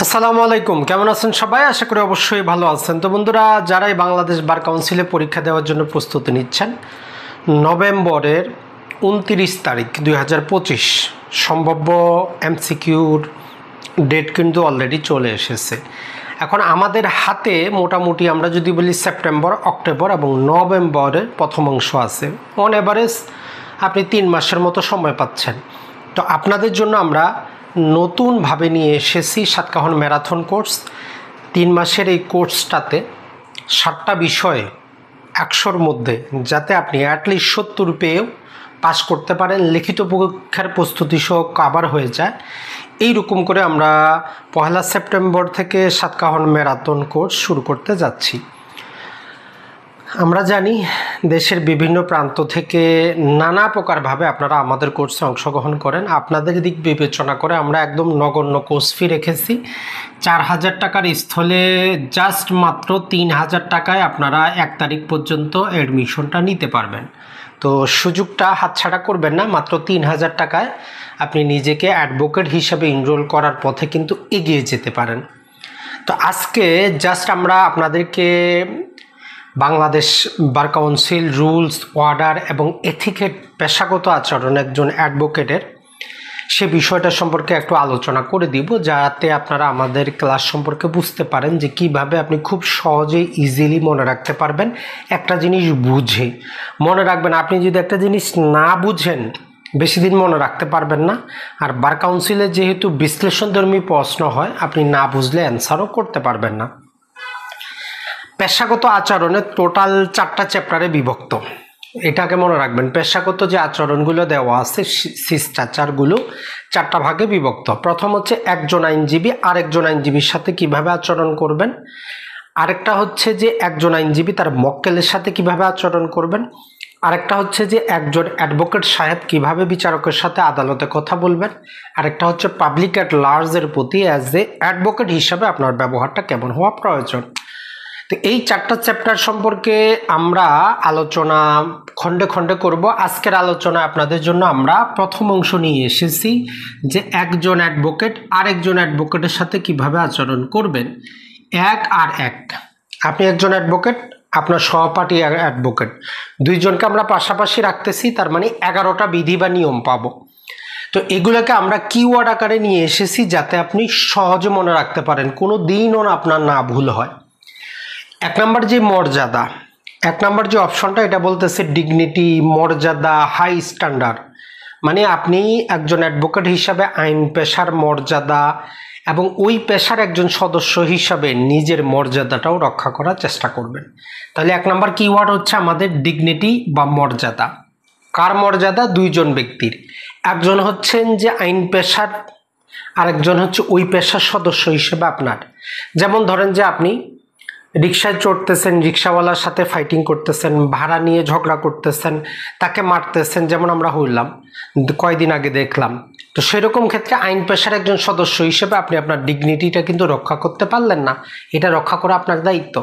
আসসালামু আলাইকুম, কেমন আছেন সবাই? আশা করি অবশ্যই ভালো আছেন। তো বন্ধুরা, যারাই বাংলাদেশ বার কাউন্সিলে পরীক্ষা দেওয়ার জন্য প্রস্তুতি নিচ্ছেন, নভেম্বরের 29 তারিখ 2025 সম্ভাব্য এমসিকিউর ডেট কিন্তু অলরেডি চলে এসেছে। এখন আমাদের হাতে মোটামুটি আমরা যদি বলি সেপ্টেম্বর, অক্টোবর এবং নভেম্বরের প্রথম অংশ আছে। অন এভারেজ আপনি 3 মাসের মতো সময় পাচ্ছেন। তো আপনাদের জন্য আমরা নতুনভাবে নিয়ে এসেছি সাতকাহন ম্যারাথন কোর্স। 3 মাসের এই কোর্সটাতে 7টা বিষয় 100-র মধ্যে, যাতে আপনি অ্যাটলিস্ট 70 পেয়েও পাস করতে পারেন, লিখিত পরীক্ষার প্রস্তুতি সহ কভার হয়ে যায়। এইরকম করে আমরা 1 সেপ্টেম্বর থেকে সাতকাহন ম্যারাথন কোর্স শুরু করতে যাচ্ছি। আমরা জানি দেশের বিভিন্ন প্রান্ত থেকে নানা প্রকারভাবে আপনারা আমাদের কোর্সে অংশগ্রহণ করেন। আপনাদের দিক বিবেচনা করে আমরা একদম নগণ্য কোর্স ফি রেখেছি। 4,000 টাকার স্থলে জাস্ট মাত্র 3,000 টাকায় আপনারা 1 তারিখ পর্যন্ত অ্যাডমিশনটা নিতে পারবেন। তো সুযোগটা হাতছাড়া করবেন না। মাত্র 3,000 টাকায় আপনি নিজেকে অ্যাডভোকেট হিসাবে এনরোল করার পথে কিন্তু এগিয়ে যেতে পারেন। তো আজকে জাস্ট আমরা আপনাদেরকে Bangladesh bar council rules, order এবং এথিকের পেশাগত আচরণ একজন অ্যাডভোকেটের, সে বিষয়টা সম্পর্কে একটু আলোচনা করে দিব, যাতে আপনারা আমাদের ক্লাস সম্পর্কে বুঝতে পারেন যে কিভাবে আপনি খুব সহজেই ইজিলি মনে রাখতে পারবেন একটা জিনিস বুঝে। মনে রাখবেন, আপনি যদি একটা জিনিস না বুঝেন বেশি দিন মনে রাখতে পারবেন না। আর বার কাউন্সিলে যেহেতু বিশ্লেষণধর্মী প্রশ্ন হয়, আপনি না বুঝলে অ্যান্সারও করতে পারবেন না। পেশাগত আচরণের টোটাল 4টা চ্যাপ্টারে বিভক্ত, এটাকে মনে রাখবেন। পেশাগত যে আচরণগুলো দেওয়া আছে, শিষ্টাচারগুলো 4টা ভাগে বিভক্ত। প্রথম হচ্ছে একজন আইনজীবী আরেকজন আইনজীবীর সাথে কিভাবে আচরণ করবেন। আরেকটা হচ্ছে যে একজন আইনজীবী তার মক্কেলের সাথে কিভাবে আচরণ করবেন। আরেকটা হচ্ছে যে একজন অ্যাডভোকেট সাহেব কিভাবে বিচারকের সাথে আদালতে কথা বলবেন। আরেকটা হচ্ছে পাবলিক অ্যাট লার্জের প্রতি অ্যাজ এ অ্যাডভোকেট হিসাবে আপনার ব্যবহারটা কেমন হওয়া প্রয়োজন। তো এই 4টা চ্যাপ্টার সম্পর্কে আমরা আলোচনা খণ্ডে খণ্ডে করব। আজকের আলোচনা আপনাদের জন্য আমরা প্রথম অংশ নিয়ে এসেছি যে একজন অ্যাডভোকেট আরেকজন অ্যাডভোকেটের সাথে কিভাবে আচরণ করবেন। এক আর এক, আপনি একজন অ্যাডভোকেট, আপনার সহপাঠী অ্যাডভোকেট, দুইজনকে আমরা পাশাপাশি রাখতেছি, তার মানে 11টা বিধি বা নিয়ম পাবো। তো এগুলোকে আমরা কিওয়ার্ড আকারে নিয়ে এসেছি যাতে আপনি সহজে মনে রাখতে পারেন, কোনো দিনও আপনার না ভুল হয়। 1 নম্বর যে মর্যাদা, 1 নম্বর যে অপশনটা, এটা বলতেছে ডিগনিটি, মর্যাদা, হাই স্ট্যান্ডার্ড। মানে আপনি একজন অ্যাডভোকেট হিসাবে আইন পেশার মর্যাদা এবং ওই পেশার একজন সদস্য হিসাবে নিজের মর্যাদাটাও রক্ষা করার চেষ্টা করবেন। তাহলে 1 নম্বর কিওয়ার্ড হচ্ছে আমাদের ডিগনিটি বা মর্যাদা। কার মর্যাদা? দুইজন ব্যক্তির। একজন হচ্ছেন যে আইন পেশার, আরেকজন হচ্ছে ওই পেশার সদস্য হিসেবে আপনার। যেমন ধরেন যে আপনি রিক্সায় চড়তেছেন, রিক্সাওয়ালার সাথে ফাইটিং করতেছেন, ভাড়া নিয়ে ঝগড়া করতেছেন, তাকে মারতেছেন, যেমন আমরা হইলাম কয়দিন আগে দেখলাম। তো সেরকম ক্ষেত্রে আইন পেশার একজন সদস্য হিসেবে আপনি আপনার ডিগনিটিটা কিন্তু রক্ষা করতে পারলেন না, এটা রক্ষা করা আপনার দায়িত্ব।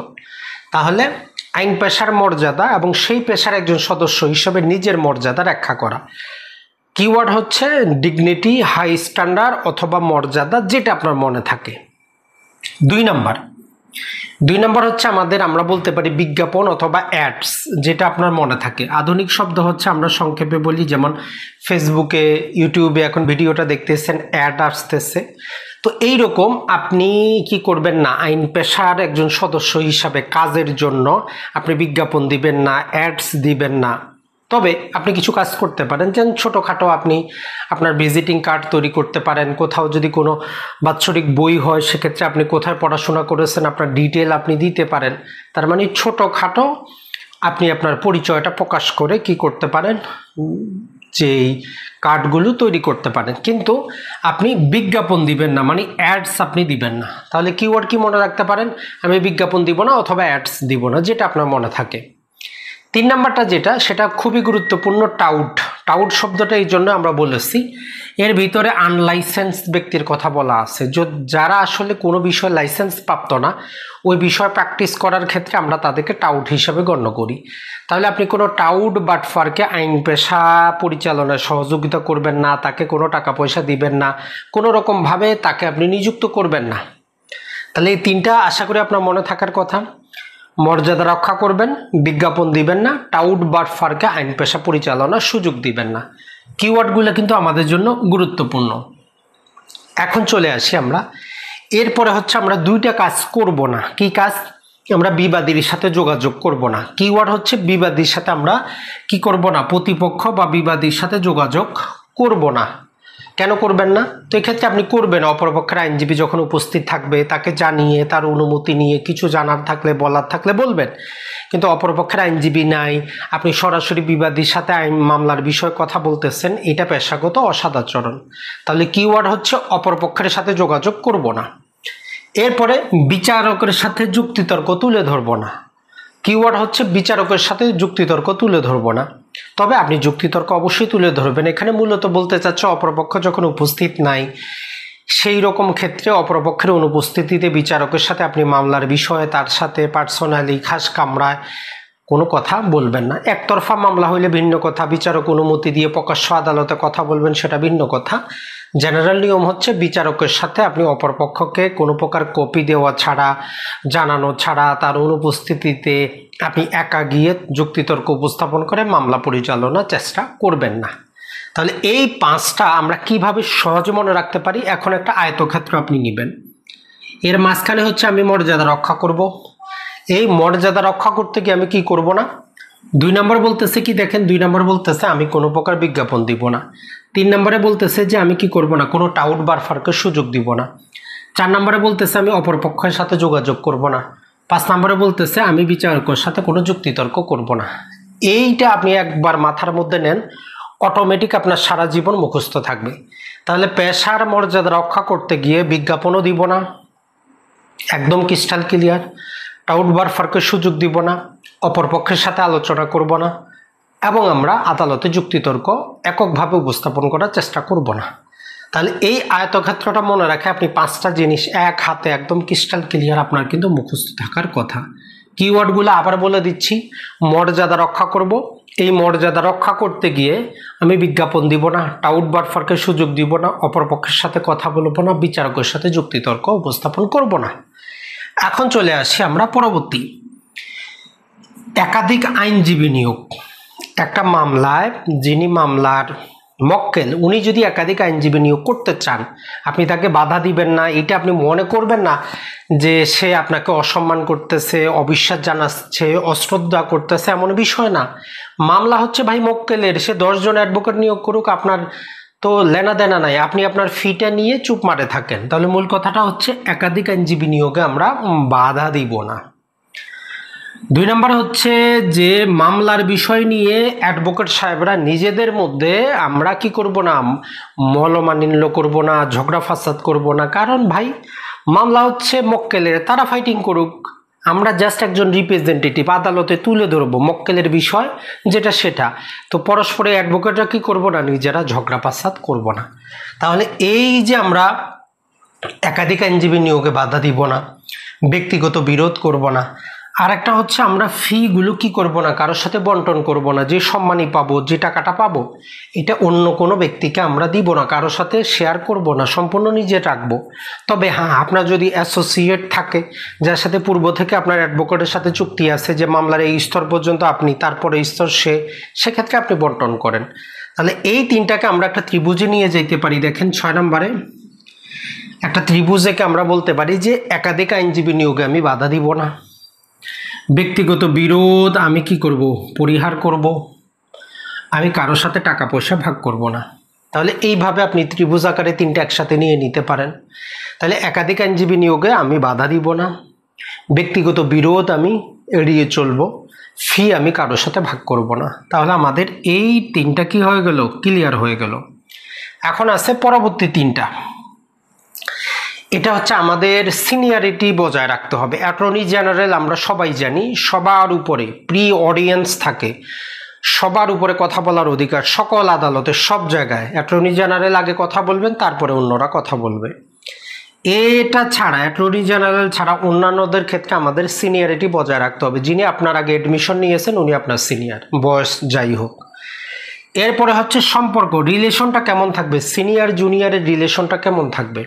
তাহলে আইন পেশার মর্যাদা এবং সেই পেশার একজন সদস্য হিসেবে নিজের মর্যাদা রক্ষা করা। কিওয়ার্ড হচ্ছে ডিগনিটি, হাই স্ট্যান্ডার্ড অথবা মর্যাদা, যেটা আপনার মনে থাকে। 2 নম্বর হচ্ছে আমাদের, আমরা বলতে পারি বিজ্ঞাপন অথবা অ্যাডস, যেটা আপনার মনে থাকে। আধুনিক শব্দ হচ্ছে আমরা সংক্ষেপে বলি, যেমন ফেসবুকে, ইউটিউবে এখন ভিডিওটা দেখতেছেন, অ্যাড আসতেছে। তো এইরকম আপনি কি করবেন না, আইন পেশার একজন সদস্য হিসাবে কাজের জন্য আপনি বিজ্ঞাপন দিবেন না, অ্যাডস দিবেন না। তবে আপনি কিছু কাজ করতে পারেন, যেমন ছোটোখাটো আপনি আপনার ভিজিটিং কার্ড তৈরি করতে পারেন। কোথাও যদি কোনো বাৎসরিক বই হয়, সেক্ষেত্রে আপনি কোথায় পড়াশোনা করেছেন আপনার ডিটেল আপনি দিতে পারেন। তার মানে ছোটোখাটো আপনি আপনার পরিচয়টা প্রকাশ করে কি করতে পারেন, যেই কার্ডগুলো তৈরি করতে পারেন। কিন্তু আপনি বিজ্ঞাপন দিবেন না, মানে অ্যাডস আপনি দিবেন না। তাহলে কিওয়ার্ড কি মনে রাখতে পারেন? আমি বিজ্ঞাপন দিব না অথবা অ্যাডস দিব না, যেটা আপনার মনে থাকে। 3 নম্বরটা যেটা, সেটা খুবই গুরুত্বপূর্ণ, টাউট। টাউট শব্দটা এই জন্য আমরা বলেছি, এর ভিতরে আনলাইসেন্স ব্যক্তির কথা বলা আছে, যারা আসলে কোনো বিষয় লাইসেন্স প্রাপ্ত না, ওই বিষয় প্র্যাকটিস করার ক্ষেত্রে আমরা তাদেরকে টাউট হিসাবে গণ্য করি। তাহলে আপনি কোনো টাউট বাটফারকে আইন পেশা পরিচালনায় সহযোগিতা করবেন না, তাকে কোনো টাকা পয়সা দিবেন না, কোনো রকমভাবে তাকে আপনি নিযুক্ত করবেন না। তাহলে এই তিনটা আশা করি আপনার মনে থাকার কথা। মর্যাদা রক্ষা করবেন, বিজ্ঞাপন দিবেন না, টাউট বাটফারকে আইন পেশা পরিচালনার সুযোগ দিবেন না। কিওয়ার্ডগুলো কিন্তু আমাদের জন্য গুরুত্বপূর্ণ। এখন চলে আসি আমরা, এরপরে হচ্ছে আমরা দুইটা কাজ করব না। কি কাজ? আমরা বিবাদীর সাথে যোগাযোগ করব না। কিওয়ার্ড হচ্ছে বিবাদীর সাথে আমরা কি করব না, প্রতিপক্ষ বা বিবাদীর সাথে যোগাযোগ করব না। কেন করবেন না? তো এক্ষেত্রে আপনি করবেন অপরপক্ষের আইনজীবী যখন উপস্থিত থাকবে তাকে জানিয়ে তার অনুমতি নিয়ে কিছু জানার থাকলে বলার থাকলে বলবেন। কিন্তু অপরপক্ষের আইনজীবী নাই, আপনি সরাসরি বিবাদীর সাথে আইন মামলার বিষয়ে কথা বলতেছেন, এটা পেশাগত অসদাচরণ। তাহলে কিওয়ার্ড হচ্ছে অপরপক্ষের সাথে যোগাযোগ করব না। এরপরে বিচারকের সাথে যুক্তিতর্ক তুলে ধরব না। কিওয়ার্ড হচ্ছে বিচারকের সাথে যুক্তিতর্ক তুলে ধরব না। তবে আপনি যুক্তিতর্ক অবশ্যই তুলে ধরবেন। এখানে মূলত বলতে চাচ্ছে অপরপক্ষ যখন উপস্থিত নাই সেই রকম ক্ষেত্রে অপরপক্ষের অনুপস্থিতিতে বিচারকের সাথে আপনি মামলার বিষয়ে তার সাথে পার্সোনালি খাস কামরায় কোনো কথা বলবেন না। একতরফা মামলা হইলে ভিন্ন কথা, বিচারক অনুমতি দিয়ে প্রকাশ্য আদালতে কথা বলবেন, সেটা ভিন্ন কথা। জেনারেল নিয়ম হচ্ছে বিচারকের সাথে আপনি অপরপক্ষকে কোনো প্রকার কপি দেওয়া ছাড়া, জানানো ছাড়া, তার অনুপস্থিতিতে আপনি একা গিয়ে যুক্তিতর্ক উপস্থাপন করে মামলা পরিচালনার চেষ্টা করবেন না। তাহলে এই পাঁচটা আমরা কিভাবে সহজে মনে রাখতে পারি? এখন একটা আয়তক্ষেত্র আপনি নেবেন, এর মাঝখানে হচ্ছে আমি মর্যাদা রক্ষা করব। এই মর্যাদা রক্ষা করতে গিয়ে আমি কি করব না? 2 নম্বর বলতেছে কি দেখেন, 2 নম্বর বলতেছে আমি কোনো প্রকার বিজ্ঞাপন দিব না। 3 নম্বরে বলতেছে যে আমি কি করব না, কোনো টাউট বাটফারকে সুযোগ দিব না। 4 নম্বরে বলতেছে আমি অপরপক্ষের সাথে যোগাযোগ করব না। 5 নম্বরে বলতেছে আমি বিচারকের সাথে কোনো যুক্তিতর্ক করব না। এইটা আপনি একবার মাথার মধ্যে নেন, অটোমেটিক আপনার সারা জীবন মুখস্থ থাকবে। তাহলে পেশার মর্যাদা রক্ষা করতে গিয়ে বিজ্ঞাপনও দিব না, একদম ক্রিস্টাল ক্লিয়ার। টাউট বাটফারকে সুযোগ দিব না, অপরপক্ষের সাথে আলোচনা করব না, এবং আমরা আদালতে যুক্তিতর্ক এককভাবে উপস্থাপন করার চেষ্টা করব না। তাহলে এই আয়তক্ষেত্রটা মনে রাখে আপনি 5টা জিনিস এক হাতে একদম ক্রিস্টাল ক্লিয়ার আপনার কিন্তু মুখস্থ থাকার কথা। কিওয়ার্ডগুলো আবার বলে দিচ্ছি। মর্যাদা রক্ষা করব, এই মর্যাদা রক্ষা করতে গিয়ে আমি বিজ্ঞাপন দিব না, টাউট বাটফারকে সুযোগ দিব না, অপরপক্ষের সাথে কথা বলবো না, বিচারকের সাথে যুক্তিতর্ক উপস্থাপন করব না। এখন চলে আসি আমরা পরবর্তী, একাধিক আইনজীবী নিয়োগ। একটা মামলায় যিনি মামলার মক্কেল, উনি যদি একাধিক আইনজীবী নিয়োগ করতে চান, আপনি তাকে বাধা দিবেন না। এটা আপনি মনে করবেন না যে সে আপনাকে অসম্মান করতেছে, অবিশ্বাস জানাচ্ছে, অশ্রদ্ধা করতেছে, এমন বিষয় না। মামলা হচ্ছে ভাই মক্কেলের, সে 10 জন অ্যাডভোকেট নিয়োগ করুক, আপনার তো লেনা দেনা নাই, আপনি আপনার ফিটা নিয়ে চুপ মারে থাকেন। তাহলে মূল কথাটা হচ্ছে একাধিক আইনজীবী নিয়োগে আমরা বাধা দিব না। 2 নম্বর হচ্ছে যে মামলার বিষয় নিয়ে অ্যাডভোকেট সাহেবরা নিজেদের মধ্যে আমরা কি করব না, মলমালিন্য করব না, ঝগড়া ফাসাদ করব না। কারণ ভাই মামলা হচ্ছে মক্কেলের, তারা ফাইটিং করুক, আমরা জাস্ট একজন রিপ্রেজেন্টেটিভ, আদালতে তুলে ধরবো মক্কেলের বিষয় যেটা সেটা। তো পরস্পরে অ্যাডভোকেটরা কি করব না, নিজেরা ঝগড়া ফাসাদ করব না। তাহলে এই যে আমরা একাধিক আইনজীবী নিয়োগে বাধা দিব না, ব্যক্তিগত বিরোধ করব না। আর একটা হচ্ছে আমরা ফিগুলো কি করব না, কারোর সাথে বন্টন করব না। যে সম্মানই পাবো, যে টাকাটা পাবো, এটা অন্য কোনো ব্যক্তিকে আমরা দিব না, কারোর সাথে শেয়ার করব না, সম্পূর্ণ নিজে রাখবো। তবে হ্যাঁ, আপনার যদি অ্যাসোসিয়েট থাকে যার সাথে পূর্ব থেকে আপনার অ্যাডভোকেটের সাথে চুক্তি আছে যে মামলার এই স্তর পর্যন্ত আপনি, তারপরে স্তর সেক্ষেত্রে আপনি বন্টন করেন। তাহলে এই তিনটাকে আমরা একটা ত্রিভুজে নিয়ে যেতে পারি। দেখেন 6 নম্বরে একটা ত্রিভুজেকে আমরা বলতে পারি যে একাধিক আইনজীবী নিয়োগে আমি বাধা দিব না, ব্যক্তিগত বিরোধ আমি কি করব, পরিহার করব, আমি কারোর সাথে টাকা পয়সা ভাগ করব না। তাহলে এইভাবে আপনি ত্রিভুজ আকারে তিনটা একসাথে নিয়ে নিতে পারেন। তাহলে একাধিক আইনজীবী নিয়োগে আমি বাধা দিব না, ব্যক্তিগত বিরোধ আমি এড়িয়ে চলবো, ফি আমি কারোর সাথে ভাগ করব না। তাহলে আমাদের এই তিনটা কি হয়ে গেল, ক্লিয়ার হয়ে গেল। এখন আছে পরবর্তী তিনটা, এটা হচ্ছে আমাদের সিনিয়রিটি বজায় রাখতে হবে। অ্যাটর্নি জেনারেল আমরা সবাই জানি সবার উপরে প্রি অডিয়েন্স থাকে, সবার উপরে কথা বলার অধিকার, সকল আদালতে সব জায়গায় অ্যাটর্নি জেনারেল আগে কথা বলবেন, তারপরে অন্যরা কথা বলবে। এটা ছাড়া, অ্যাটর্নি জেনারেল ছাড়া অন্যান্যদের ক্ষেত্রে আমাদের সিনিয়রিটি বজায় রাখতে হবে। যিনি আপনার আগে এডমিশন নিয়েছেন উনি আপনার সিনিয়র, বয়স যাই হোক। এরপরে হচ্ছে সম্পর্ক, রিলেশনটা কেমন থাকবে, সিনিয়র জুনিয়রের রিলেশনটা কেমন থাকবে।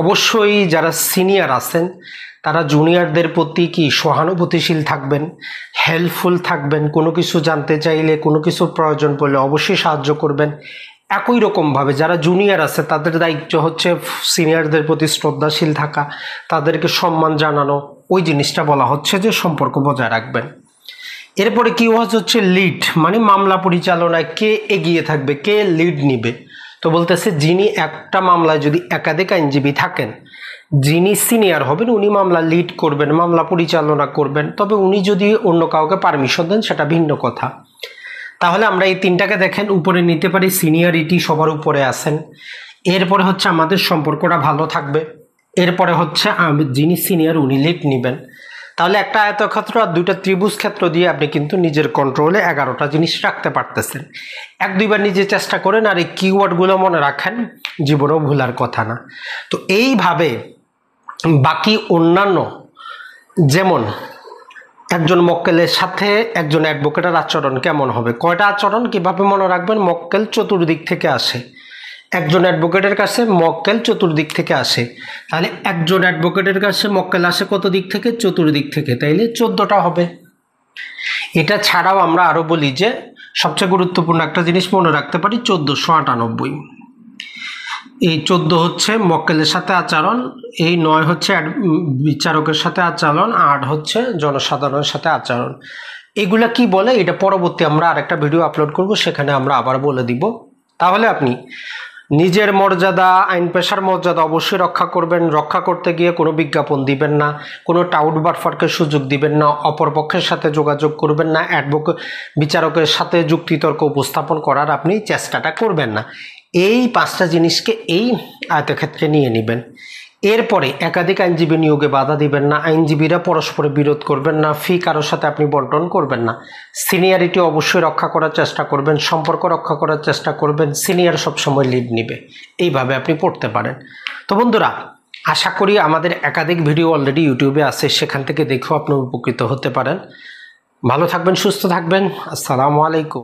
অবশ্যই যারা সিনিয়র আছেন তারা জুনিয়রদের প্রতি কি সহানুভূতিশীল থাকবেন, হেল্পফুল থাকবেন, কোনো কিছু জানতে চাইলে, কোনো কিছু প্রয়োজন পড়লে অবশ্যই সাহায্য করবেন। একই রকমভাবে যারা জুনিয়র আছে তাদের দায়িত্ব হচ্ছে সিনিয়রদের প্রতি শ্রদ্ধাশীল থাকা, তাদেরকে সম্মান জানানো। ওই জিনিসটা বলা হচ্ছে যে সম্পর্ক বজায় রাখবেন। এরপরে কি হচ্ছে লিড, মানে মামলা পরিচালনায় কে এগিয়ে থাকবে, কে লিড নিবে। তো বলতেছে যিনি একটা মামলায় যদি একাধিক আইনজীবী থাকেন, যিনি সিনিয়র হবেন উনি মামলা লিড করবেন, মামলা পরিচালনা করবেন। তবে উনি যদি অন্য কাউকে পারমিশন দেন সেটা ভিন্ন কথা। তাহলে আমরা এই তিনটাকে দেখেন উপরে নিতে পারি, সিনিয়রিটি সবার উপরে আছেন। এরপরে হচ্ছে আমাদের সম্পর্কটা ভালো থাকবে। এরপরে হচ্ছে যিনি সিনিয়র উনি লিড নেবেন। তাহলে একটা আয়তক্ষেত্র আর দুইটা ত্রিভুজ ক্ষেত্র দিয়ে আপনি কিন্তু নিজের কন্ট্রোলে 11টা জিনিস রাখতে পারতেছেন। এক দুইবার নিজে চেষ্টা করেন আর এই কিওয়ার্ডগুলো মনে রাখেন, জীবনেও ভুলার কথা না। তো এইভাবে বাকি অন্যান্য, যেমন একজন মক্কেলের সাথে একজন অ্যাডভোকেটের আচরণ কেমন হবে, কয়টা আচরণ কিভাবে মনে রাখবেন, মক্কেল চতুর্দিক থেকে আসে, একজন অ্যাডভোকেটের কাছে মক্কেল চতুর্দিক থেকে আসে। তাহলে একজন অ্যাডভোকেটের কাছে মক্কেল আসে কত দিক থেকে, চতুর্দিক থেকে, তাইলে 14টা হবে। এটা ছাড়াও আমরা আরও বলি যে সবচেয়ে গুরুত্বপূর্ণ একটা জিনিস মনে রাখতে পারি 1498। এই 14 হচ্ছে মক্কেলের সাথে আচরণ, এই 9 হচ্ছে বিচারকের সাথে আচরণ, 8 হচ্ছে জনসাধারণের সাথে আচরণ। এগুলা কি বলে এটা পরবর্তী আমরা আরেকটা ভিডিও আপলোড করব, সেখানে আমরা আবার বলে দিব। তাহলে আপনি নিজের মর্যাদা, আইন পেশার মর্যাদা অবশ্যই রক্ষা করবেন। রক্ষা করতে গিয়ে কোনো বিজ্ঞাপন দিবেন না, কোনো টাউট বাটফারকে সুযোগ দিবেন না, অপরপক্ষের সাথে যোগাযোগ করবেন না, বিচারকের সাথে যুক্তিতর্ক উপস্থাপন করার আপনি চেষ্টাটা করবেন না। এই 5টা জিনিসকে এই আয়তক্ষেত্রে নিয়ে নেবেন। এরপরে একাধিক আইনজীবী নিয়োগে বাধা দিবেন না, আইনজীবীরা পরস্পরে বিরোধ করবেন না, ফি কারোর সাথে আপনি বন্টন করবেন না, সিনিয়রিটি অবশ্যই রক্ষা করার চেষ্টা করবেন, সম্পর্ক রক্ষা করার চেষ্টা করবেন, সিনিয়র সবসময় লিড নেবে। এইভাবে আপনি পড়তে পারেন। তো বন্ধুরা, আশা করি আমাদের একাধিক ভিডিও অলরেডি ইউটিউবে আছে, সেখান থেকে দেখেও আপনি উপকৃত হতে পারেন। ভালো থাকবেন, সুস্থ থাকবেন। আসসালামু আলাইকুম।